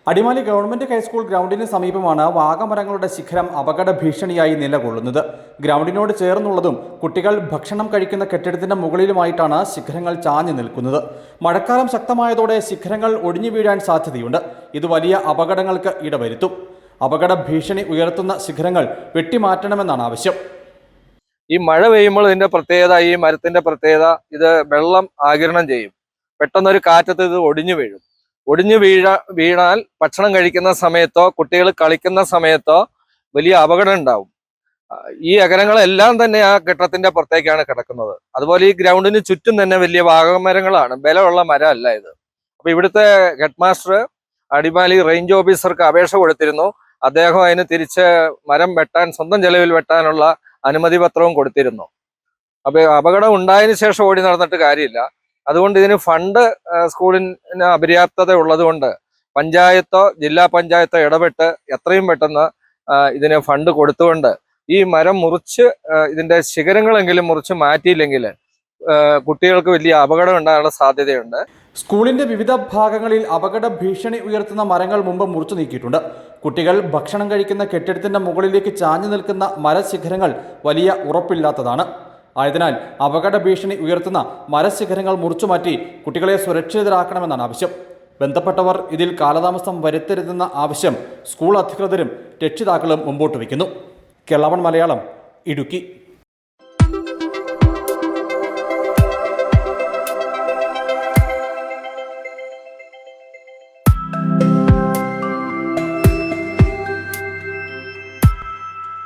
Adimali government high school ഗ്രൗണ്ടിന് സമീപമാണ് വാഗമരങ്ങളുടെ ശിഖരം അപകട ഭീഷണിയായി നിലകൊള്ളുന്നത്. ഗ്രൗണ്ടിനോട് ചേർന്നുള്ളതും കുട്ടികൾ ഭക്ഷണം കഴിക്കുന്ന കെട്ടിടത്തിന്റെ മുകളിലുമായിട്ടാണ് ശിഖരങ്ങൾ ചാഞ്ഞു നിൽക്കുന്നത്. മഴക്കാലം ശക്തമായതോടെ ശിഖരങ്ങൾ ഒടിഞ്ഞു വീഴാൻ സാധ്യതയുണ്ട്. ഇത് വലിയ അപകടങ്ങൾക്ക് ഇടവരുത്തും. അപകട ഭീഷണി ഉയർത്തുന്ന ശിഖരങ്ങൾ വെട്ടിമാറ്റണമെന്നാണ് ആവശ്യം. ഈ മഴ പെയ്യുമ്പോൾ ഇതിന്റെ പ്രത്യേകത, ഈ മരത്തിന്റെ പ്രത്യേകത, ഇത് വെള്ളം ആഗിരണം ചെയ്യും. പെട്ടെന്നൊരു കാറ്റത്ത് ഇത് ഒടിഞ്ഞു വീണാൽ ഭക്ഷണം കഴിക്കുന്ന സമയത്തോ കുട്ടികൾ കളിക്കുന്ന സമയത്തോ വലിയ അപകടം ഉണ്ടാവും. ഈ അകലങ്ങളെല്ലാം തന്നെ ആ കെട്ടിടത്തിന്റെ പുറത്തേക്കാണ് കിടക്കുന്നത്. അതുപോലെ ഈ ഗ്രൗണ്ടിന് ചുറ്റും തന്നെ വലിയ വാഗമരങ്ങളാണ്, ബലമുള്ള മരമല്ല ഇത്. അപ്പൊ ഇവിടുത്തെ ഹെഡ് മാസ്റ്റർ അടിമാലി റേഞ്ച് ഓഫീസർക്ക് അപേക്ഷ കൊടുത്തിരുന്നു. അദ്ദേഹം അതിന് തിരിച്ച് മരം വെട്ടാൻ, സ്വന്തം ചെലവിൽ വെട്ടാനുള്ള അനുമതി പത്രവും കൊടുത്തിരുന്നു. അപ്പൊ അപകടം ഉണ്ടായതിനു ശേഷം ഓടി നടന്നിട്ട് കാര്യമില്ല. അതുകൊണ്ട് ഇതിന് ഫണ്ട് സ്കൂളിന് അപര്യാപ്തത ഉള്ളതുകൊണ്ട് പഞ്ചായത്തോ ജില്ലാ പഞ്ചായത്തോ ഇടപെട്ട് എത്രയും പെട്ടെന്ന് ഇതിന് ഫണ്ട് കൊടുത്തുകൊണ്ട് ഈ മരം മുറിച്ച് ഇതിന്റെ ശിഖരങ്ങളെങ്കിലും മുറിച്ച് മാറ്റിയില്ലെങ്കിൽ കുട്ടികൾക്ക് വലിയ അപകടം ഉണ്ടാകാനുള്ള സാധ്യതയുണ്ട്. സ്കൂളിന്റെ വിവിധ ഭാഗങ്ങളിൽ അപകട ഭീഷണി ഉയർത്തുന്ന മരങ്ങൾ മുമ്പ് മുറിച്ചു നീക്കിയിട്ടുണ്ട്. കുട്ടികൾ ഭക്ഷണം കഴിക്കുന്ന കെട്ടിടത്തിന്റെ മുകളിലേക്ക് ചാഞ്ഞു നിൽക്കുന്ന മരശിഖരങ്ങൾ വലിയ ഉറപ്പില്ലാത്തതാണ്. ആയതിനാൽ അപകട ഭീഷണി ഉയർത്തുന്ന മരശിഖരങ്ങൾ മുറിച്ചുമാറ്റി കുട്ടികളെ സുരക്ഷിതരാക്കണമെന്നാണ് ആവശ്യം. ബന്ധപ്പെട്ടവർ ഇതിൽ കാലതാമസം വരുത്തരുതെന്ന ആവശ്യം സ്കൂൾ അധികൃതരും രക്ഷിതാക്കളും മുമ്പോട്ട് വയ്ക്കുന്നു. കേരള മലയാളം, ഇടുക്കി.